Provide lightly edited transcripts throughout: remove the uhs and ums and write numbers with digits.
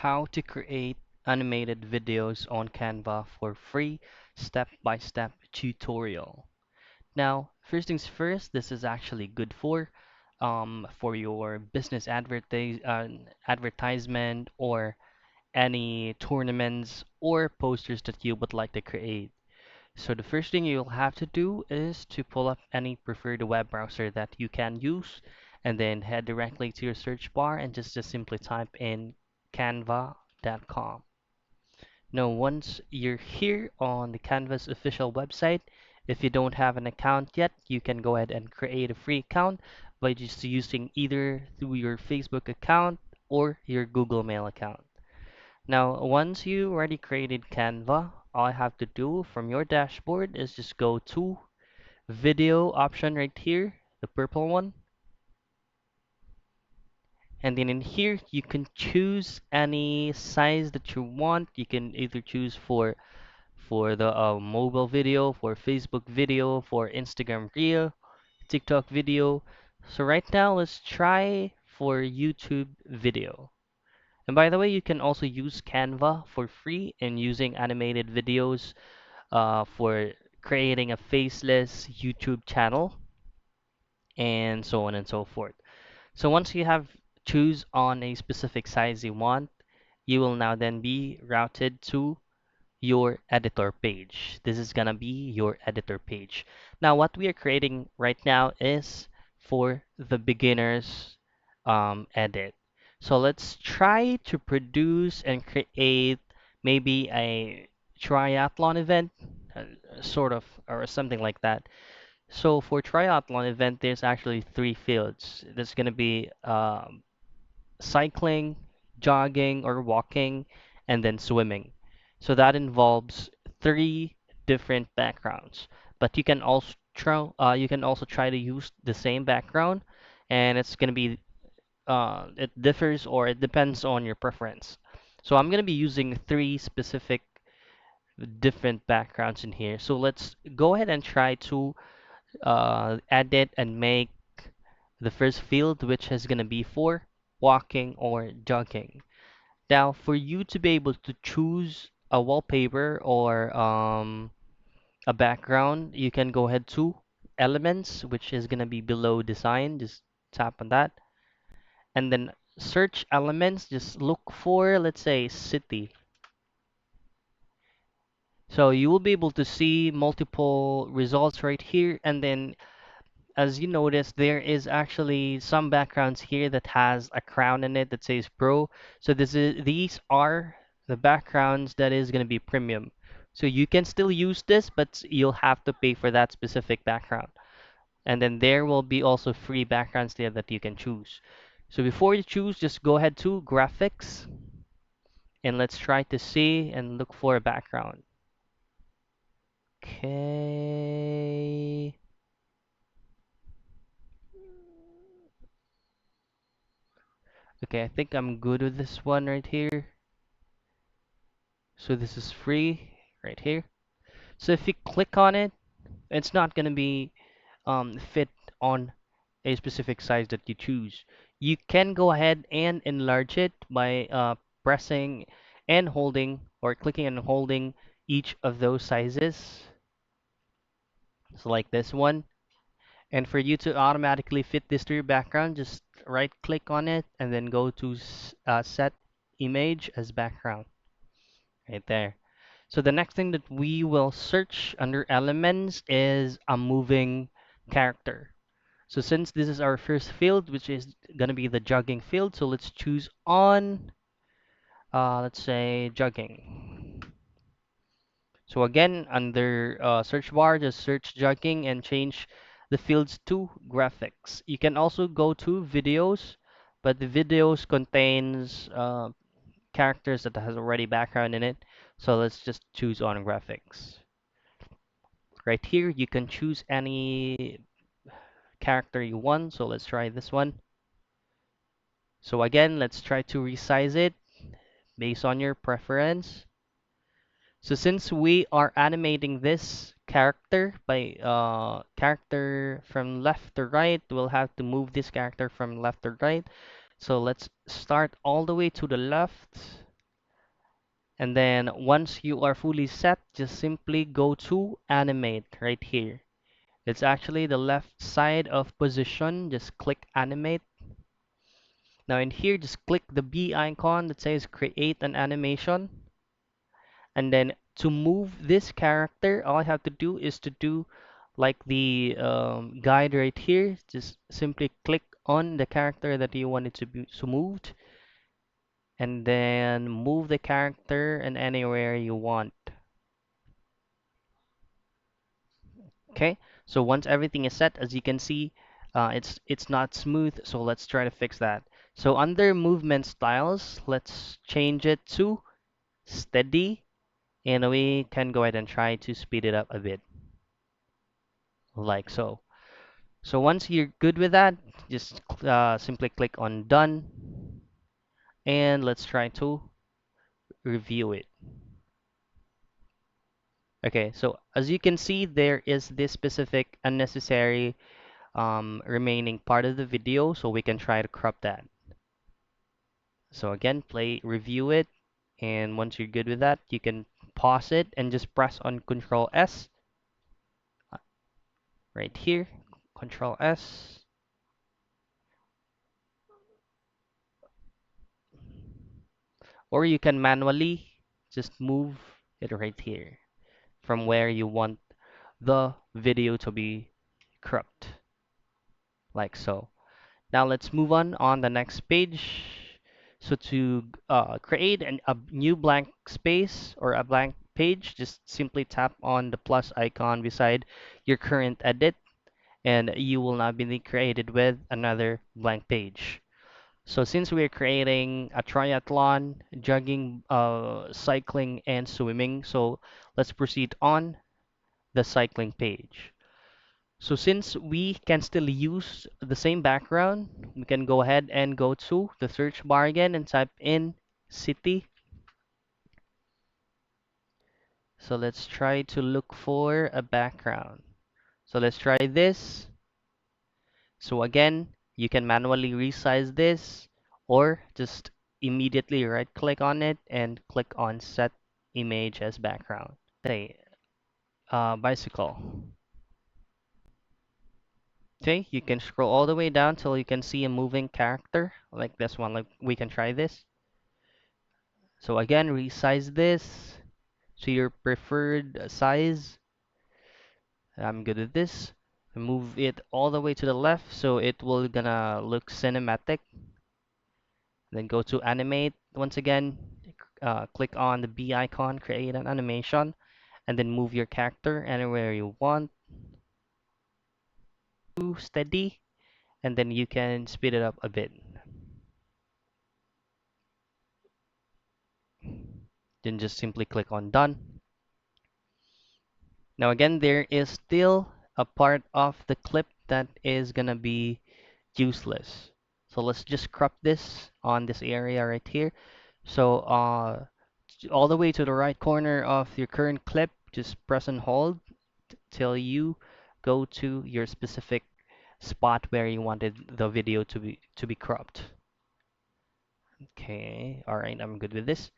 how to create animated videos on Canva for free step-by-step tutorial. Now, first things first, this is actually good for your business advertisement or any tournaments or posters that you would like to create. So the first thing you'll have to do is to pull up any preferred web browser that you can use and then head directly to your search bar and just simply type in canva.com. Now, once you're here on the Canva's official website, if you don't have an account yet, you can go ahead and create a free account by just using either through your Facebook account or your Google Mail account. Now, once you already created Canva, all I have to do from your dashboard is just go to video option right here, the purple one. And then in here, you can choose any size that you want. You can either choose for the mobile video, for Facebook video, for Instagram Reel, TikTok video. So right now, let's try for YouTube video. And by the way, you can also use Canva for free in using animated videos for creating a faceless YouTube channel and so on and so forth. So once you have choose on a specific size you want, you will now then be routed to your editor page. This is gonna be your editor page. Now, what we are creating right now is for the beginners edit. So let's try to produce and create maybe a triathlon event, sort of, or something like that. So for triathlon event, there's actually three fields. There's gonna be cycling, jogging or walking, and then swimming. So that involves three different backgrounds. But you can also try to use the same background, and it's gonna be it differs or it depends on your preference. So I'm gonna be using three specific different backgrounds in here. So let's go ahead and try to edit and make the first field, which is gonna be for walking or jogging. Now, for you to be able to choose a wallpaper or a background, you can go ahead to Elements, which is going to be below Design. Just tap on that. And then search Elements. Just look for, let's say, City. So you will be able to see multiple results right here. And then as you notice, there is actually some backgrounds here that has a crown in it that says Pro. So these are the backgrounds that is going to be premium. So you can still use this, but you'll have to pay for that specific background. And then there will be also free backgrounds there that you can choose. So before you choose, just go ahead to graphics and let's try to see and look for a background. Okay. Okay, I think I'm good with this one right here. So this is free right here. So if you click on it, it's not going to be fit on a specific size that you choose. You can go ahead and enlarge it by pressing and holding or clicking and holding each of those sizes. So like this one. And for you to automatically fit this to your background, just right click on it and then go to set image as background right there. So the next thing that we will search under elements is a moving character. So since this is our first field, which is going to be the jogging field, so let's choose on, let's say jogging. So again, under search bar, just search jogging and change the fields to graphics. You can also go to videos, but the videos contains characters that has already background in it. So let's just choose on graphics. Right here, you can choose any character you want. So let's try this one. So again, let's try to resize it based on your preference. So since we are animating this character by character from left to right, we'll have to move this character from left to right. So let's start all the way to the left. And then once you are fully set, just simply go to animate right here. It's actually the left side of position. Just click animate. Now in here, just click the B icon that says create an animation. And then to move this character, all I have to do is to do like the guide right here. Just simply click on the character that you want it to be so moved, and then move the character in anywhere you want. Okay, so once everything is set, as you can see, it's not smooth, so let's try to fix that. So under movement styles, let's change it to steady, and we can go ahead and try to speed it up a bit, like so. So once you're good with that, just simply click on done, and let's try to review it. Okay, so as you can see, there is this specific unnecessary remaining part of the video, so we can try to crop that. So again, review it, and once you're good with that, you can pause it and just press on Control S right here, Control S, or you can manually just move it right here from where you want the video to be cropped, like so. Now let's move on the next page. So to create a new blank space or a blank page, just simply tap on the plus icon beside your current edit, and you will now be created with another blank page. So since we're creating a triathlon, jogging, cycling, and swimming, so let's proceed on the cycling page. So since we can still use the same background, we can go ahead and go to the search bar again and type in city. So let's try to look for a background. So let's try this. So again, you can manually resize this or just immediately right click on it and click on set image as background. Say bicycle. Okay, you can scroll all the way down till you can see a moving character like this one. Like we can try this. So again, resize this to your preferred size. I'm good with this. Move it all the way to the left so it will gonna look cinematic. Then go to animate once again. Click on the B icon, create an animation, and then move your character anywhere you want to steady, and then you can speed it up a bit. Then just simply click on done. Now again, there is still a part of the clip that is gonna be useless. So let's just crop this on this area right here. So all the way to the right corner of your current clip, just press and hold till you go to your specific spot where you wanted the video to be cropped. Okay, all right, I'm good with this.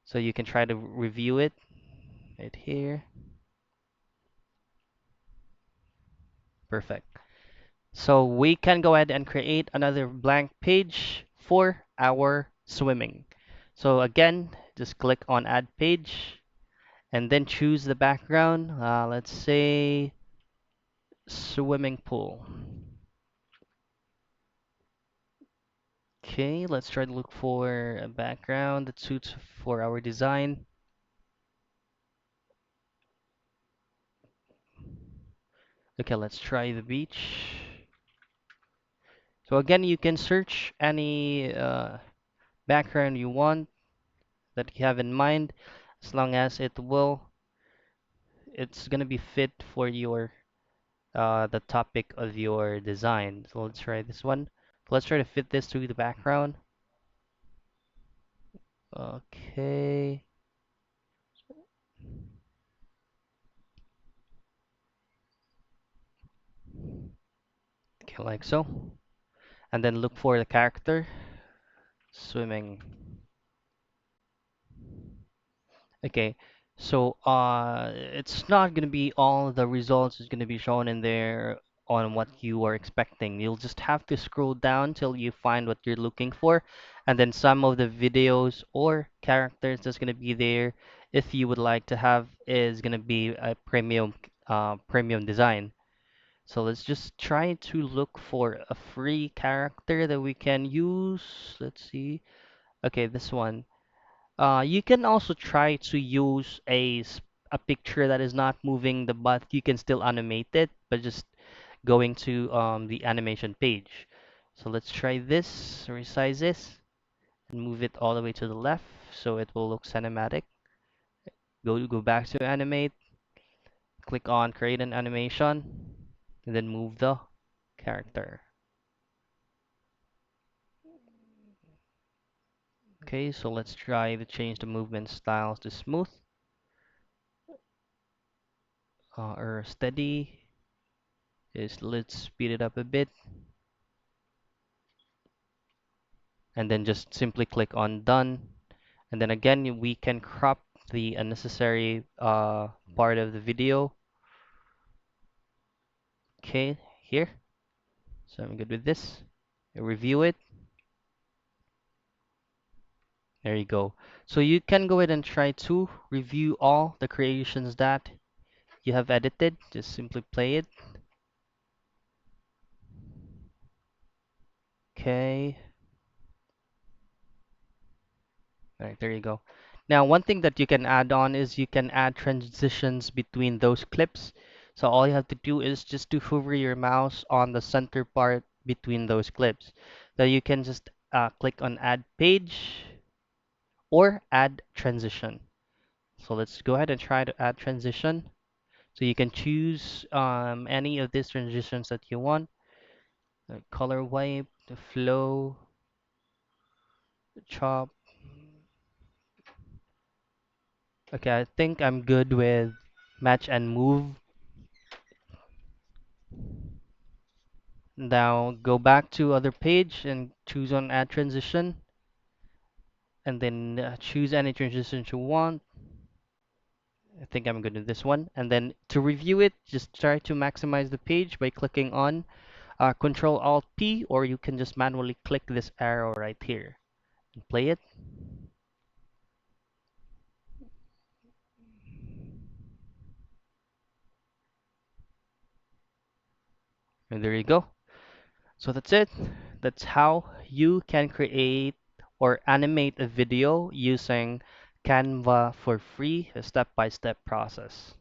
So you can try to review it right here. Perfect. So we can go ahead and create another blank page for our swimming. So again, just click on add page and then choose the background. Let's say swimming pool. Okay, let's try to look for a background that suits for our design. Okay, let's try the beach. So again, you can search any background you want that you have in mind, as long as it's gonna be fit for your the topic of your design. So let's try this one. Let's try to fit this to the background. Okay. Okay, like so. And then look for the character swimming. Okay, so it's not gonna be all the results is gonna be shown in there on what you are expecting. You'll just have to scroll down till you find what you're looking for, and then some of the videos or characters that's gonna be there, if you would like to have, is gonna be a premium design. So let's just try to look for a free character that we can use. Let's see. Okay, this one. You can also try to use a picture that is not moving the but you can still animate it, but just going to the animation page. So let's try this, resize this, and move it all the way to the left so it will look cinematic. Go back to animate, click on create an animation, and then move the character. Okay, so let's try to change the movement styles to smooth or steady. Is let's speed it up a bit. And then just simply click on done. And then again, we can crop the unnecessary part of the video. Okay, here. So I'm good with this. Review it. There you go. So you can go ahead and try to review all the creations that you have edited. Just simply play it. Okay. All right, there you go. Now, one thing that you can add on is you can add transitions between those clips. So all you have to do is just to hover your mouse on the center part between those clips. So you can just click on add page or add transition. So let's go ahead and try to add transition. So you can choose any of these transitions that you want. The color wipe, the flow, the chop. Okay, I think I'm good with match and move. Now go back to other page and choose on add transition and then choose any transition you want. I think I'm good with this one. And then to review it, just try to maximize the page by clicking on Control Alt P, or you can just manually click this arrow right here and play it. And there you go. So that's it. That's how you can create or animate a video using Canva for free, a step-by-step process.